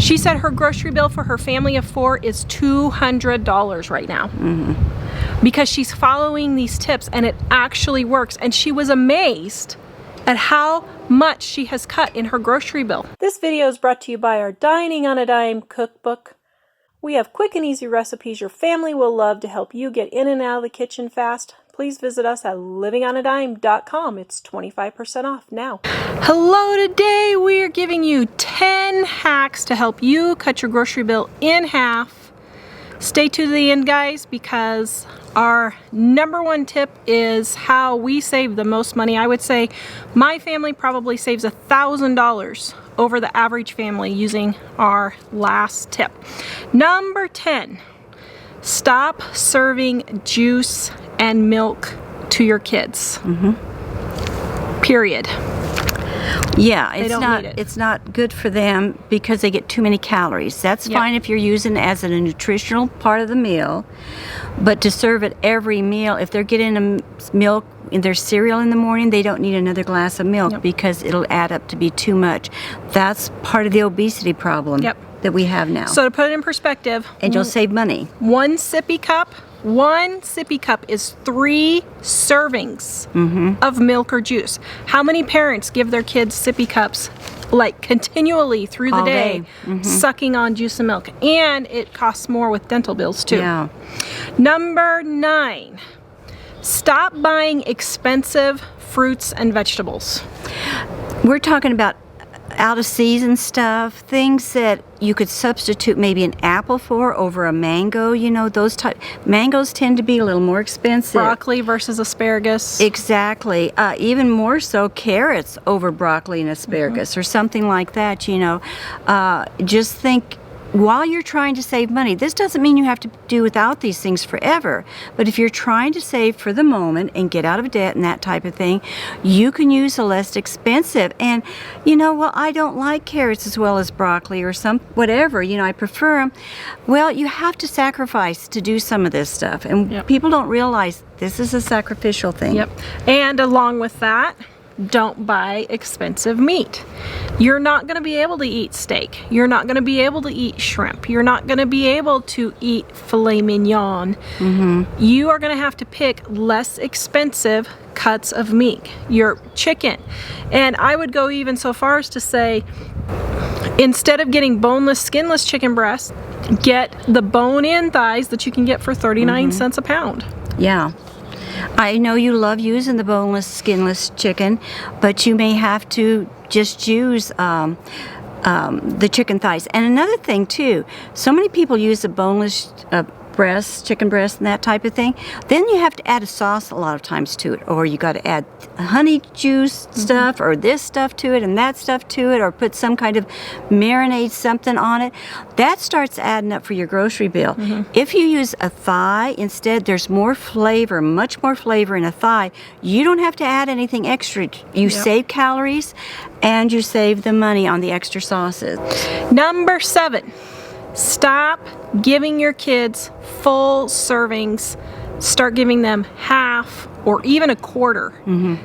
She said her grocery bill for her family of 4 is $200 right now. Because she's following these tips and it actually works. And she was amazed at how much she has cut in her grocery bill. This video is brought to you by our Dining on a Dime cookbook. We have quick and easy recipes your family will love to help you get in and out of the kitchen fast. Please visit us at livingonadime.com. It's 25% off now. Hello, today we are giving you 10 hacks to help you cut your grocery bill in half. Stay to the end, guys, because our number one tip is how we save the most money. I would say my family probably saves $1,000 over the average family using our last tip. Number 10, stop serving juice and milk to your kids. Period. Yeah, it's not good for them because they get too many calories. That's fine if you're using it as a nutritional part of the meal, but to serve it every meal, if they're getting milk in their cereal in the morning, they don't need another glass of milk because it'll add up to be too much. That's part of the obesity problem that we have now. So to put it in perspective, and you'll save money. One sippy cup is 3 servings of milk or juice. How many parents give their kids sippy cups like continually through the day, sucking on juice and milk? And it costs more with dental bills too. Yeah. Number 9, stop buying expensive fruits and vegetables. We're talking about out of season stuff, things that you could substitute maybe an apple for over a mango. You know, those type mangoes tend to be a little more expensive. Broccoli versus asparagus. Exactly. Even more so carrots over broccoli and asparagus or something like that, you know. Just think, while you're trying to save money, this doesn't mean you have to do without these things forever, but if you're trying to save for the moment and get out of debt and that type of thing, you can use a less expensive. And you know, well, I don't like carrots as well as broccoli or some whatever, you know, I prefer them. Well, you have to sacrifice to do some of this stuff, and people don't realize this is a sacrificial thing. And along with that, don't buy expensive meat. You're not going to be able to eat steak. You're not going to be able to eat shrimp. You're not going to be able to eat filet mignon. You are going to have to pick less expensive cuts of meat. Your chicken. And I would go even so far as to say, instead of getting boneless, skinless chicken breasts, get the bone-in thighs that you can get for 39 cents a pound. Yeah. I know you love using the boneless, skinless chicken, but you may have to just use the chicken thighs. And another thing too, so many people use the boneless breast, chicken breast, and that type of thing. Then you have to add a sauce a lot of times to it, or you got to add honey juice stuff, or this stuff to it, and that stuff to it, or put some kind of marinade something on it. That starts adding up for your grocery bill. If you use a thigh instead, there's more flavor, much more flavor in a thigh. You don't have to add anything extra. You save calories, and you save the money on the extra sauces. Number 7. Stop giving your kids full servings. Start giving them half or even a quarter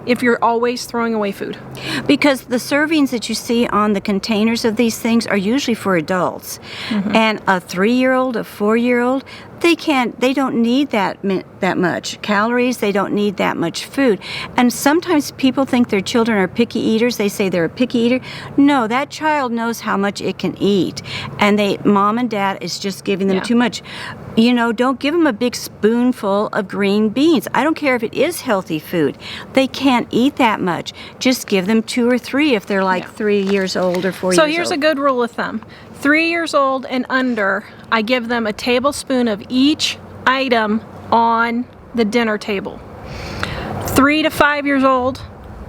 if you're always throwing away food. Because the servings that you see on the containers of these things are usually for adults. And a 3-year-old, a 4-year-old, they don't need that much calories, they don't need that much food. And sometimes people think their children are picky eaters. They say they're a picky eater. No, that child knows how much it can eat, and mom and dad is just giving them too much. You know, don't give them a big spoonful of green beans. I don't care if it is healthy food. They can't eat that much. Just give them 2 or 3 if they're like 3 years old or 4 years old. So here's a good rule of thumb. 3 years old and under, I give them a tablespoon of each item on the dinner table. 3 to 5 years old,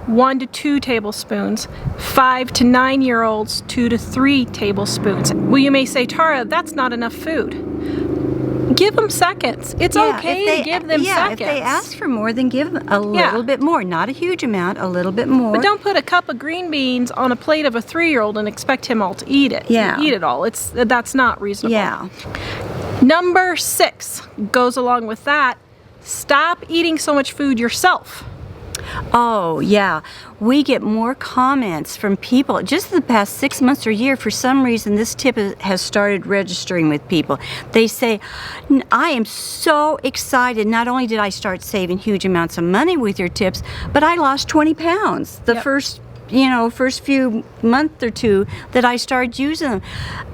1 to 2 tablespoons. 5 to 9-year-olds, 2 to 3 tablespoons. Well, you may say, Tara, that's not enough food. Give them seconds. It's okay to give them seconds. If they ask for more, then give them a little bit more. Not a huge amount, a little bit more. But don't put a cup of green beans on a plate of a 3-year-old and expect him all to eat it. Eat it all. That's not reasonable. Number 6 goes along with that. Stop eating so much food yourself. Oh, yeah. We get more comments from people. Just the past 6 months or year, for some reason, this tip has started registering with people. They say, I am so excited. Not only did I start saving huge amounts of money with your tips, but I lost 20 pounds the first few month or two that I started using them.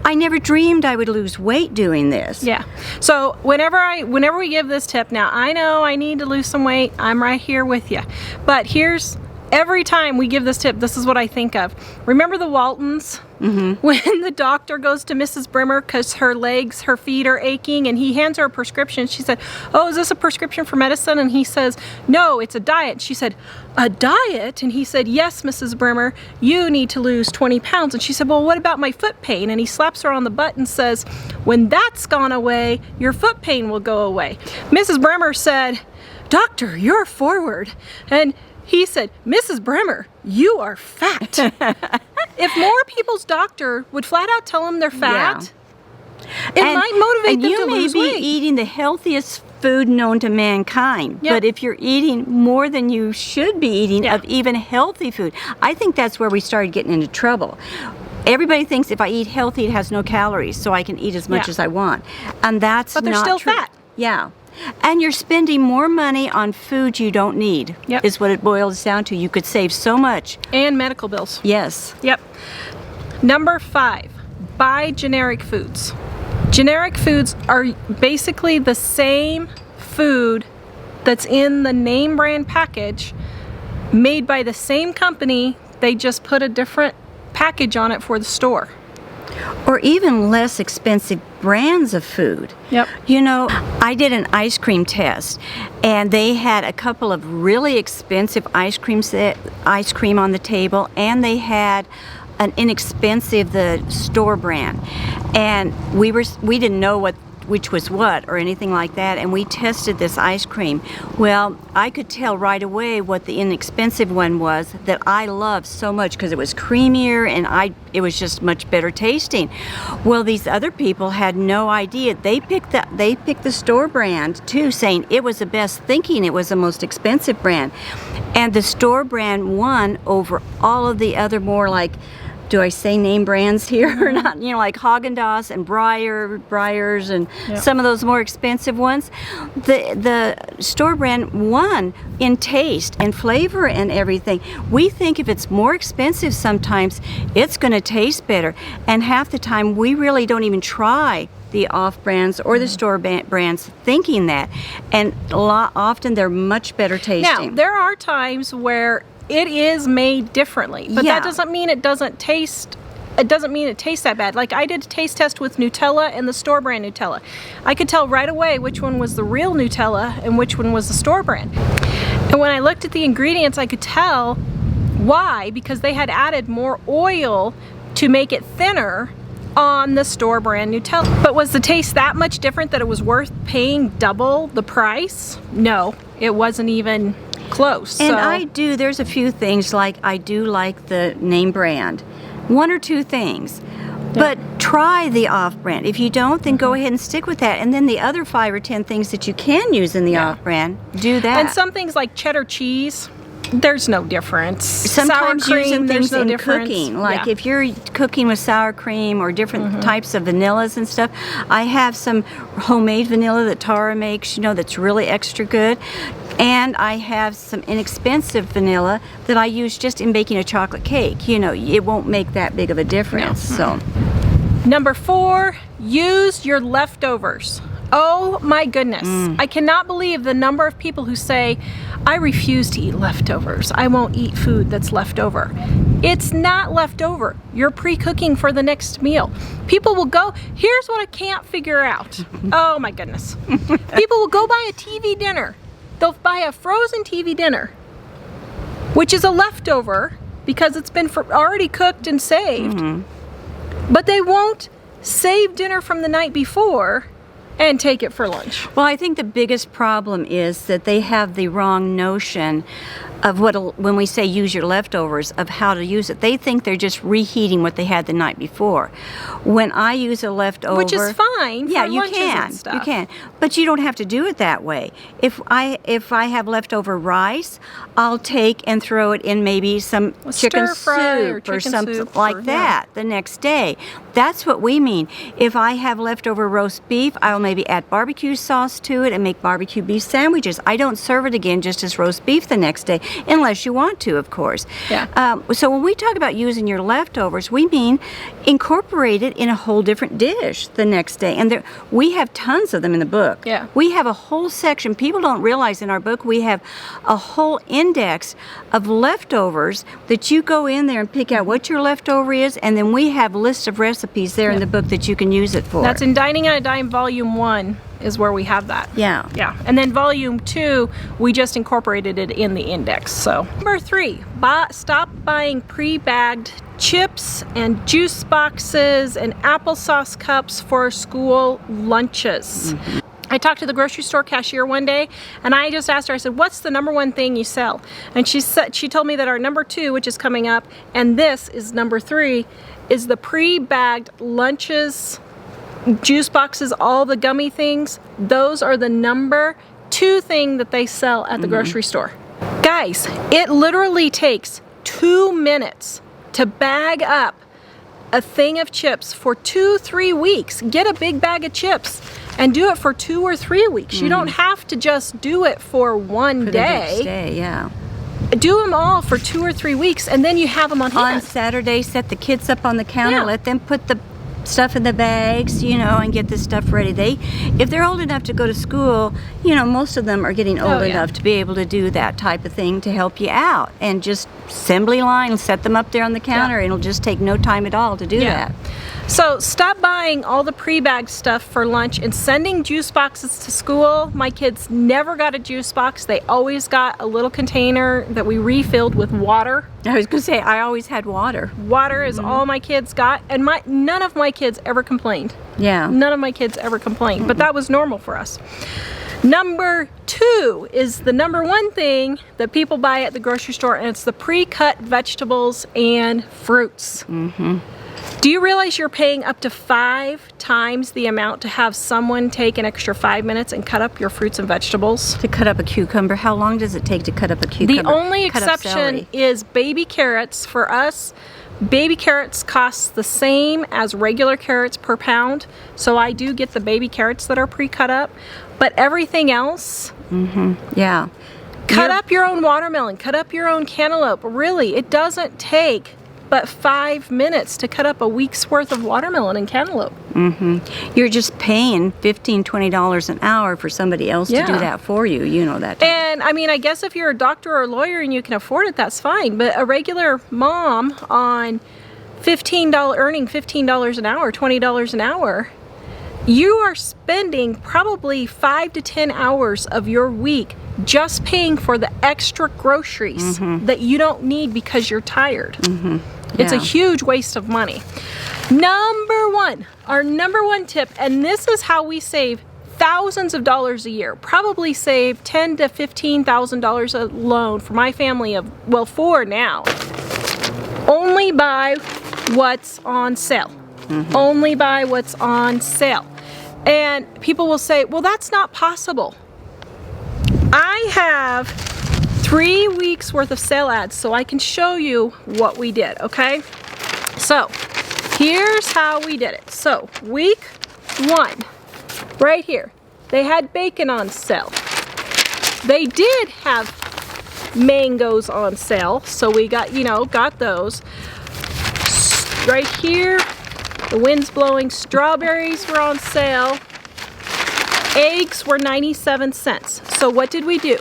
I never dreamed I would lose weight doing this. Yeah. So whenever we give this tip, now I know I need to lose some weight. I'm right here with you. But every time we give this tip, this is what I think of. Remember the Waltons? Mm-hmm. When the doctor goes to Mrs. Brimmer because her feet are aching, and he hands her a prescription. She said, oh, is this a prescription for medicine? And he says, no, it's a diet. She said, a diet? And he said, yes, Mrs. Brimmer, you need to lose 20 pounds. And she said, well, what about my foot pain? And he slaps her on the butt and says, when that's gone away, your foot pain will go away. Mrs. Brimmer said, doctor, you're forward. And he said, Mrs. Brimmer, you are fat. If more people's doctor would flat out tell them they're fat, it might motivate them to lose weight. You may be eating the healthiest food known to mankind, but if you're eating more than you should be eating of even healthy food, I think that's where we started getting into trouble. Everybody thinks if I eat healthy, it has no calories, so I can eat as much as I want. And that's not true. But they're still fat. Yeah. And you're spending more money on food you don't need, is what it boils down to. You could save so much. And medical bills. Yes. Yep. Number 5, buy generic foods. Generic foods are basically the same food that's in the name brand package, made by the same company. They just put a different package on it for the store. Or even less expensive brands of food. Yep. You know, I did an ice cream test, and they had a couple of really expensive ice cream on the table, and they had an inexpensive, the store brand. And we didn't know which was what or anything like that, and we tested this ice cream. Well, I could tell right away what the inexpensive one was that I loved so much because it was creamier and it was just much better tasting. Well, these other people had no idea. They picked the store brand too, saying it was the best, thinking it was the most expensive brand. And the store brand won over all of the other more like, do I say name brands here or not? You know, like Haagen-Dazs and Breyers and some of those more expensive ones. The store brand won in taste and flavor and everything. We think if it's more expensive sometimes, it's going to taste better. And half the time, we really don't even try the off brands or the store brands thinking that. And often they're much better tasting. Now, there are times where it is made differently, but that doesn't mean it doesn't taste. It doesn't mean it tastes that bad. Like I did a taste test with Nutella and the store brand Nutella. I could tell right away which one was the real Nutella and which one was the store brand. And when I looked at the ingredients, I could tell why, because they had added more oil to make it thinner on the store brand Nutella. But was the taste that much different that it was worth paying double the price? No, it wasn't even close. And there's a few things, like I do like the name brand. 1 or 2 things. But try the off-brand. If you don't, then go ahead and stick with that. And then the other 5 or 10 things that you can use in the off-brand, do that. And some things like cheddar cheese, there's no difference. Sometimes sour cream, using things in difference. cooking, like if you're cooking with sour cream or different types of vanillas and stuff. I have some homemade vanilla that Tara makes, that's really extra good. And I have some inexpensive vanilla that I use just in baking a chocolate cake. It won't make that big of a difference. No. So, number 4, use your leftovers. Oh my goodness. I cannot believe the number of people who say, I refuse to eat leftovers. I won't eat food that's left over. It's not left over. You're pre-cooking for the next meal. People will go, here's what I can't figure out. Oh my goodness. People will go buy a TV dinner. They'll buy a frozen TV dinner, which is a leftover because it's been already cooked and saved. But they won't save dinner from the night before and take it for lunch. Well, I think the biggest problem is that they have the wrong notion of when we say use your leftovers, of how to use it. They think they're just reheating what they had the night before. When I use a leftover, which is fine. Yeah, for you lunches can. and stuff. You can, but you don't have to do it that way. If I have leftover rice, I'll take and throw it in maybe some chicken stir fry soup or something soup like that the next day. That's what we mean. If I have leftover roast beef, I'll maybe add barbecue sauce to it and make barbecue beef sandwiches. I don't serve it again just as roast beef the next day, unless you want to, of course. Yeah. So when we talk about using your leftovers, we mean incorporate it in a whole different dish the next day. And we have tons of them in the book. Yeah. We have a whole section. People don't realize in our book we have a whole index of leftovers that you go in there and pick out what your leftover is, and then we have lists of recipes there in the book that you can use it for. That's in Dining on a Dime Volume 1 is where we have that. Yeah. Yeah. And then Volume 2, we just incorporated it in the index. So number 3, stop buying pre-bagged chips and juice boxes and applesauce cups for school lunches. Mm-hmm. I talked to the grocery store cashier one day, and I just asked her, I said, what's the number 1 thing you sell? And she told me that our number 2, which is coming up, and this is number 3, is the pre-bagged lunches, juice boxes, all the gummy things. Those are the number 2 thing that they sell at the grocery store. Guys, it literally takes 2 minutes to bag up a thing of chips for 2-3 weeks. Get a big bag of chips and do it for 2 or 3 weeks. You don't have to just do it for one day. The next day, yeah. Do them all for 2 or 3 weeks, and then you have them on hand. On Saturday, set the kids up on the counter, Yeah. let them put the stuff in the bags, and get this stuff ready. If they're old enough to go to school, most of them are getting old enough to be able to do that type of thing to help you out. And just assembly line and set them up there on the counter. It'll just take no time at all to do that. So stop buying all the pre-bagged stuff for lunch and sending juice boxes to school. My kids never got a juice box. They always got a little container that we refilled with water. I was going to say, I always had water. Water is all my kids got, and none of my kids ever complained. Yeah. None of my kids ever complained, but that was normal for us. Number 2 is the number 1 thing that people buy at the grocery store, and it's the pre-cut vegetables and fruits. Mm-hmm. Do you realize you're paying up to 5 times the amount to have someone take an extra 5 minutes and cut up your fruits and vegetables? To cut up a cucumber, how long does it take to cut up a cucumber? The only exception is baby carrots. For us, baby carrots cost the same as regular carrots per pound. So I do get the baby carrots that are pre-cut up. But everything else, yeah. Cut up your own watermelon, cut up your own cantaloupe. Really, it doesn't take but 5 minutes to cut up a week's worth of watermelon and cantaloupe. You're just paying $15, $20 an hour for somebody else to do that for you. You know that. And I mean, I guess if you're a doctor or a lawyer and you can afford it, that's fine. But a regular mom on earning $15 an hour, $20 an hour, you are spending probably 5 to 10 hours of your week just paying for the extra groceries that you don't need because you're tired. It's a huge waste of money. Our number one tip, and this is how we save thousands of dollars a year, probably save $10,000 to $15,000 alone for my family of, 4 now. Only buy what's on sale. Only buy what's on sale. And people will say, well, that's not possible. I have 3 weeks worth of sale ads, so I can show you what we did, okay? So here's how we did it. So week 1, right here, they had bacon on sale. They did have mangoes on sale, so we got, got those. Right here, the wind's blowing, strawberries were on sale. Eggs were 97 cents. So what did we do?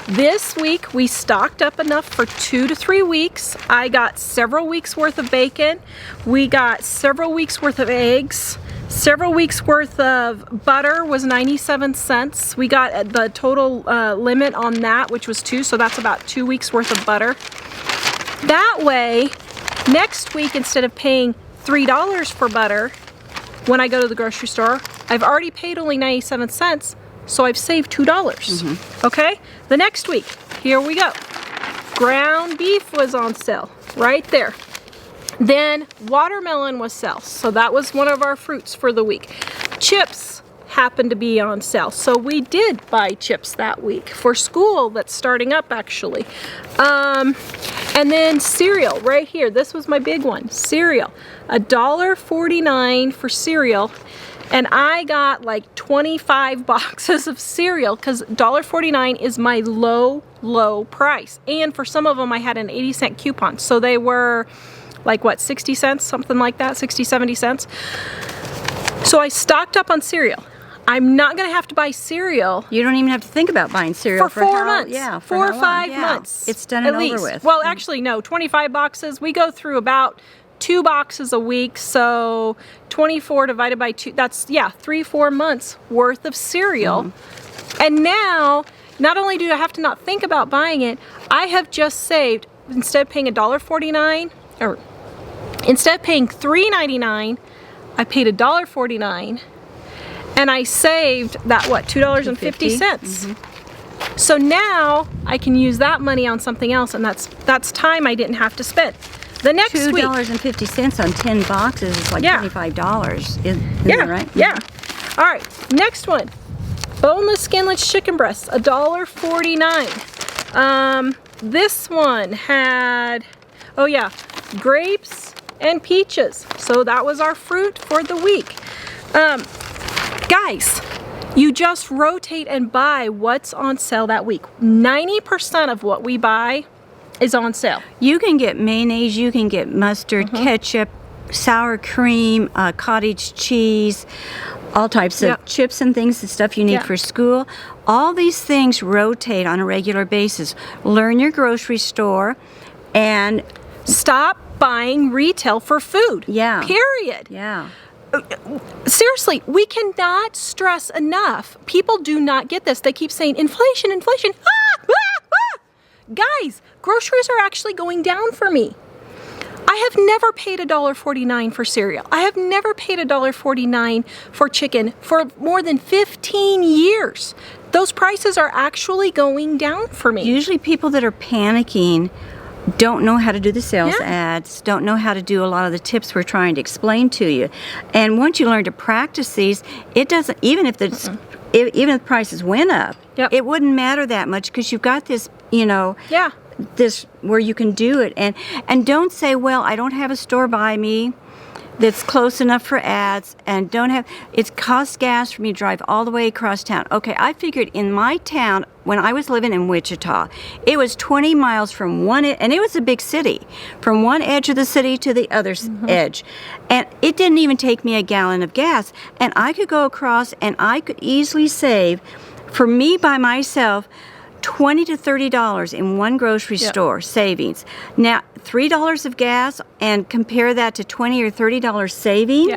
This week we stocked up enough for 2 to 3 weeks. I got several weeks worth of bacon. We got several weeks worth of eggs. Several weeks worth of butter was 97 cents. We got the total limit on that, which was 2, so that's about 2 weeks worth of butter. That way, next week, instead of paying $3 for butter when I go to the grocery store, I've already paid only 97 cents, so I've saved $2. Okay? The next week, here we go. Ground beef was on sale, right there. Then watermelon was sale, so that was one of our fruits for the week. Chips happened to be on sale, so we did buy chips that week for school that's starting up actually. And then cereal right here, this was my big one, cereal. $1.49 for cereal, and I got like 25 boxes of cereal because $1.49 is my low price, and for some of them I had an 80-cent coupon, so they were like what, 60 cents, something like that, 60, 70 cents. So I stocked up on cereal. I'm not gonna have to buy cereal. You don't even have to think about buying cereal for 4 months. Yeah, for 4 or 5 months. It's done and at least. over with. Well, actually, no, 25 boxes. We go through about 2 boxes a week, so 24 divided by 2, that's, yeah, 3-4 months worth of cereal. And now, not only do I have to not think about buying it, I have just saved, instead of paying $1.49, or instead of paying $3.99, I paid $1.49, and I saved that, what, $2.50? So now I can use that money on something else, and that's time I didn't have to spend. The next week, $2.50 on 10 boxes is like $25. Isn't that right? Yeah. All right, next one. Boneless, skinless chicken breasts, $1.49. This one had, oh yeah, grapes and peaches. So that was our fruit for the week. Guys, you just rotate and buy what's on sale that week. 90% of what we buy is on sale. You can get mayonnaise, you can get mustard, ketchup, sour cream, cottage cheese, all types of chips and things, the stuff you need for school. All these things rotate on a regular basis. Learn your grocery store and stop buying retail for food. Yeah. Period. Yeah. Seriously, we cannot stress enough. People do not get this. They keep saying inflation, inflation. Ah, ah, ah. Guys, groceries are actually going down for me. I have never paid $1.49 for cereal. I have never paid $1.49 for chicken for more than 15 years. Those prices are actually going down for me. Usually people that are panicking don't know how to do the sales ads, don't know how to do a lot of the tips we're trying to explain to you. And once you learn to practice these, it doesn't, even if the even if prices went up, it wouldn't matter that much because you've got this, you know, this where you can do it. And don't say, well, I don't have a store by me that's close enough for ads, and don't have, it costs gas for me to drive all the way across town. Okay, I figured in my town, when I was living in Wichita, it was 20 miles from one, and it was a big city, from one edge of the city to the other edge. And it didn't even take me a gallon of gas. And I could go across and I could easily save, for me by myself, $20 to $30 in one grocery store savings. Now, $3 of gas, and compare that to $20 or $30 saving.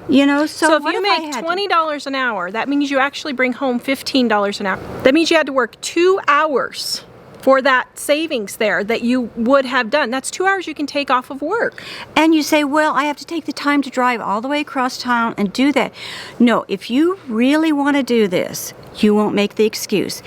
You know, so if you make $20 an hour, that means you actually bring home $15 an hour. That means you had to work 2 hours for that savings there that you would have done. That's 2 hours you can take off of work. And you say, well, I have to take the time to drive all the way across town and do that. No, if you really want to do this, you won't make the excuse.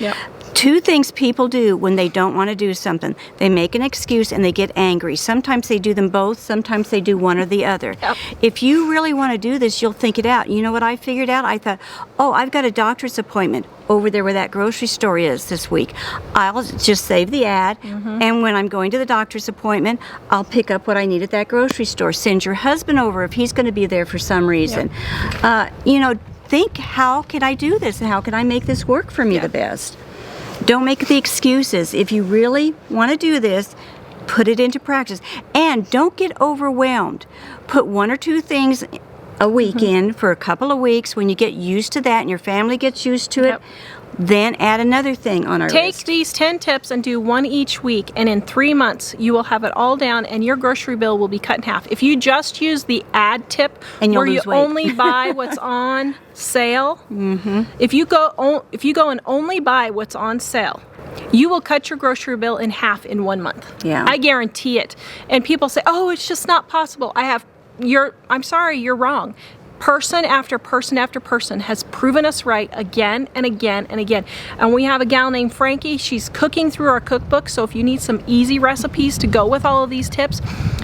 Two things people do when they don't want to do something. They make an excuse and they get angry. Sometimes they do them both, sometimes they do one or the other. If you really want to do this, you'll think it out. You know what I figured out? I thought, oh, I've got a doctor's appointment over there where that grocery store is this week. I'll just save the ad, and when I'm going to the doctor's appointment, I'll pick up what I need at that grocery store. Send your husband over if he's going to be there for some reason. You know, think, how can I do this and how can I make this work for me the best? Don't make the excuses. If you really want to do this, put it into practice. And don't get overwhelmed. Put 1 or 2 things a week in for a couple of weeks. When you get used to that and your family gets used to it, then add another thing on our list. Take these 10 tips and do 1 each week, and in 3 months you will have it all down and your grocery bill will be cut in half. If you just use the ad tip and where you only buy what's on sale, if you go and only buy what's on sale, you will cut your grocery bill in half in 1 month. I guarantee it. And people say, oh, it's just not possible. I'm sorry, you're wrong. person after person after person has proven us right again and again and again. And we have a gal named Frankie. She's cooking through our cookbook, so if you need some easy recipes to go with all of these tips,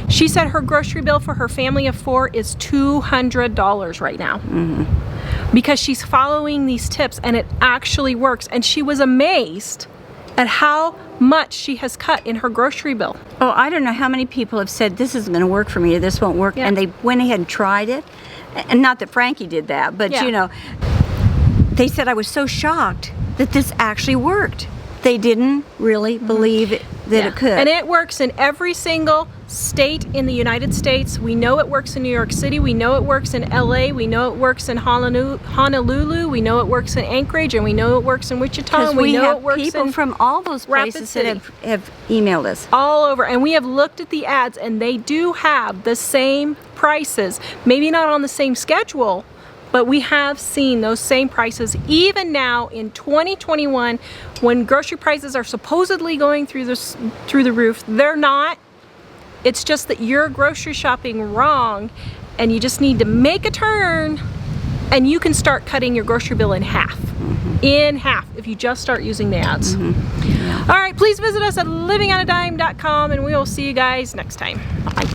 she said her grocery bill for her family of 4 is $200 right now. Because she's following these tips and it actually works. And she was amazed at how much she has cut in her grocery bill. Oh, I don't know how many people have said this isn't going to work for me, or this won't work, Yeah. and they went ahead and tried it. And not that Frankie did that, but Yeah. you know, they said I was so shocked that this actually worked. They didn't really believe that it could. And it works in every single state in the United States. We know it works in New York City. We know it works in LA. We know it works in Honolulu. We know it works in Anchorage, and we know it works in Wichita. Because And we know have it works people in from all those Rapid places City. that have emailed us. all over. And we have looked at the ads, and they do have the same prices. Maybe not on the same schedule, but we have seen those same prices even now in 2021, when grocery prices are supposedly going through the roof. They're not. It's just that you're grocery shopping wrong, and you just need to make a turn, and you can start cutting your grocery bill in half. In half, if you just start using the ads. All right, please visit us at livingonadime.com, and we will see you guys next time. Bye.